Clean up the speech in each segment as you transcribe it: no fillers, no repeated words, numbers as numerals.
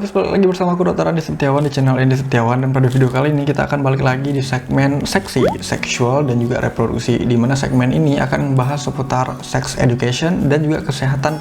Halo guys, balik lagi bersama aku Dr. Andi Setiawan di channel Andi Setiawan. Dan pada video kali ini kita akan balik lagi di segmen seksi, seksual, dan juga reproduksi, di mana segmen ini akan membahas seputar sex education dan juga kesehatan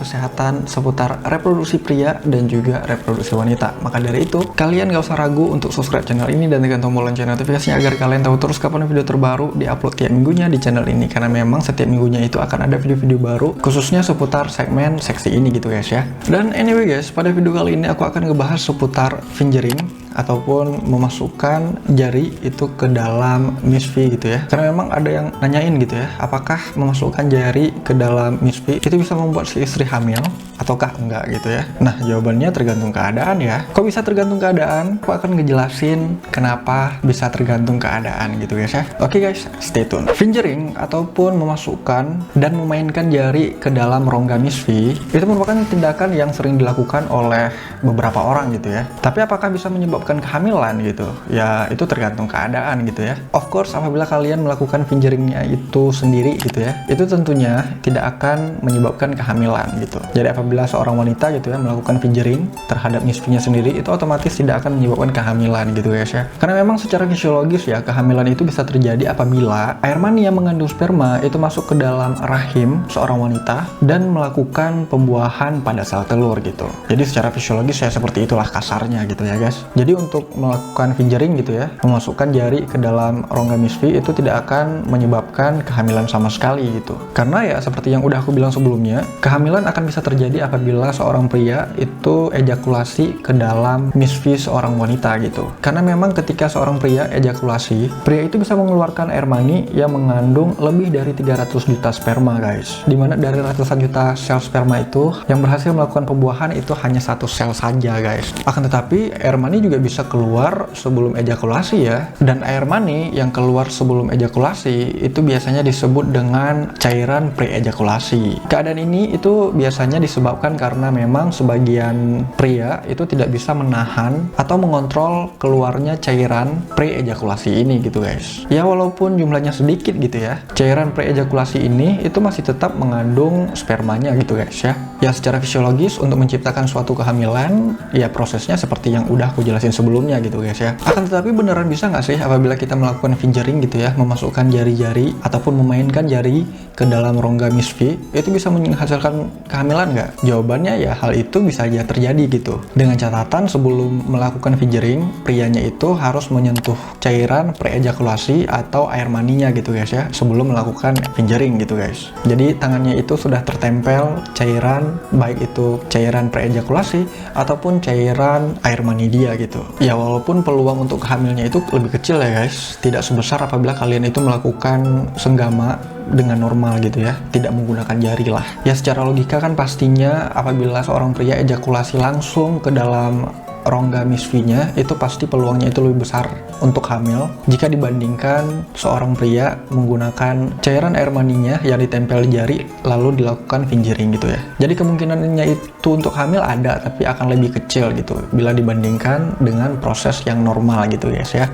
seputar reproduksi pria dan juga reproduksi wanita. Maka dari itu, kalian gak usah ragu untuk subscribe channel ini dan tekan tombol lonceng notifikasinya agar kalian tahu terus kapan video terbaru diupload tiap minggunya di channel ini. Karena memang setiap minggunya itu akan ada video-video baru khususnya seputar segmen seksi ini gitu guys ya. Dan anyway guys, pada video kali ini aku akan ngebahas seputar fingering ataupun memasukkan jari itu ke dalam misfi gitu ya. Karena memang ada yang nanyain gitu ya, apakah memasukkan jari ke dalam misfi itu bisa membuat si istri hamil ataukah enggak gitu ya. Nah, jawabannya tergantung keadaan ya. Kok bisa tergantung keadaan? Aku akan ngejelasin kenapa bisa tergantung keadaan gitu guys ya. Oke guys, stay tune. Fingering ataupun memasukkan dan memainkan jari ke dalam rongga misfi itu merupakan tindakan yang sering dilakukan oleh beberapa orang gitu ya. Tapi apakah bisa menyebabkan kehamilan gitu? Ya, itu tergantung keadaan gitu ya. Of course, apabila kalian melakukan fingeringnya itu sendiri gitu ya, itu tentunya tidak akan menyebabkan kehamilan gitu. Jadi apabila seorang wanita gitu ya melakukan fingering terhadap misfinya sendiri, itu otomatis tidak akan menyebabkan kehamilan gitu guys ya. Karena memang secara fisiologis ya, kehamilan itu bisa terjadi apabila air mani yang mengandung sperma itu masuk ke dalam rahim seorang wanita dan melakukan pembuahan pada sel telur gitu. Jadi secara fisiologis ya seperti itulah kasarnya gitu ya guys. Jadi untuk melakukan fingering gitu ya, memasukkan jari ke dalam rongga misfi itu tidak akan menyebabkan kehamilan sama sekali gitu. Karena ya seperti yang udah aku bilang sebelumnya, kehamilan akan bisa terjadi apabila seorang pria itu ejakulasi ke dalam misfi seorang wanita gitu. Karena memang ketika seorang pria ejakulasi, pria itu bisa mengeluarkan air mani yang mengandung lebih dari 300 juta sperma guys. Dimana dari ratusan juta sel sperma itu yang berhasil melakukan pembuahan itu hanya satu sel saja guys. Akan tetapi air mani juga bisa keluar sebelum ejakulasi ya. Dan air mani yang keluar sebelum ejakulasi itu biasanya disebut dengan cairan pre-ejakulasi. Keadaan ini itu biasanya disebabkan karena memang sebagian pria itu tidak bisa menahan atau mengontrol keluarnya cairan pre-ejakulasi ini gitu guys. Ya walaupun jumlahnya sedikit gitu ya, cairan pre-ejakulasi ini itu masih tetap mengandung spermanya gitu guys ya. Ya secara fisiologis untuk menciptakan suatu kehamilan, ya prosesnya seperti yang udah aku jelasin sebelumnya gitu guys ya. Akan tetapi beneran bisa nggak sih apabila kita melakukan fingering gitu ya, memasukkan jari-jari ataupun memainkan jari ke dalam rongga misfi, itu bisa menghasilkan kehamilan nggak? Jawabannya ya hal itu bisa aja terjadi gitu. Dengan catatan sebelum melakukan fingering, prianya itu harus menyentuh cairan pre-ejakulasi atau air maninya gitu guys ya, sebelum melakukan fingering gitu guys. Jadi tangannya itu sudah tertempel cairan, baik itu cairan pre-ejakulasi ataupun cairan air mani dia gitu. Ya walaupun peluang untuk hamilnya itu lebih kecil ya guys, tidak sebesar apabila kalian itu melakukan senggama dengan normal gitu ya, tidak menggunakan jari lah. Ya secara logika kan pastinya apabila seorang pria ejakulasi langsung ke dalam rongga misfinya, itu pasti peluangnya itu lebih besar untuk hamil jika dibandingkan seorang pria menggunakan cairan air maninya yang ditempel di jari lalu dilakukan fingering gitu ya. Jadi kemungkinannya itu untuk hamil ada, tapi akan lebih kecil gitu bila dibandingkan dengan proses yang normal gitu guys ya.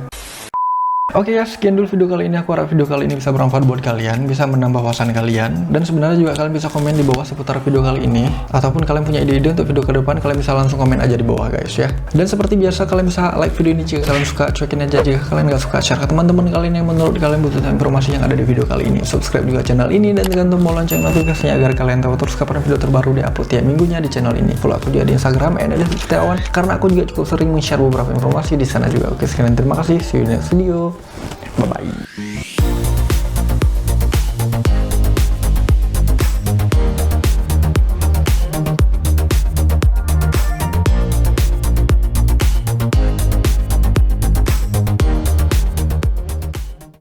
Oke ya, sekian dulu video kali ini. Aku harap video kali ini bisa bermanfaat buat kalian, bisa menambah wawasan kalian. Dan sebenarnya juga kalian bisa komen di bawah seputar video kali ini, ataupun kalian punya ide-ide untuk video ke depan, kalian bisa langsung komen aja di bawah guys ya. Dan seperti biasa, kalian bisa like video ini jika kalian suka, cuekin aja jika kalian gak suka, share ke teman-teman kalian yang menurut kalian butuh informasi yang ada di video kali ini. Subscribe juga channel ini dan tekan tombol lonceng notifikasinya agar kalian tahu terus kapan video terbaru diupload tiap minggunya di channel ini. Follow aku juga di Instagram @setiawan, karena aku juga cukup sering men-share beberapa informasi di sana juga. Oke, sekian, terima kasih. See you in the next video. Bye-bye.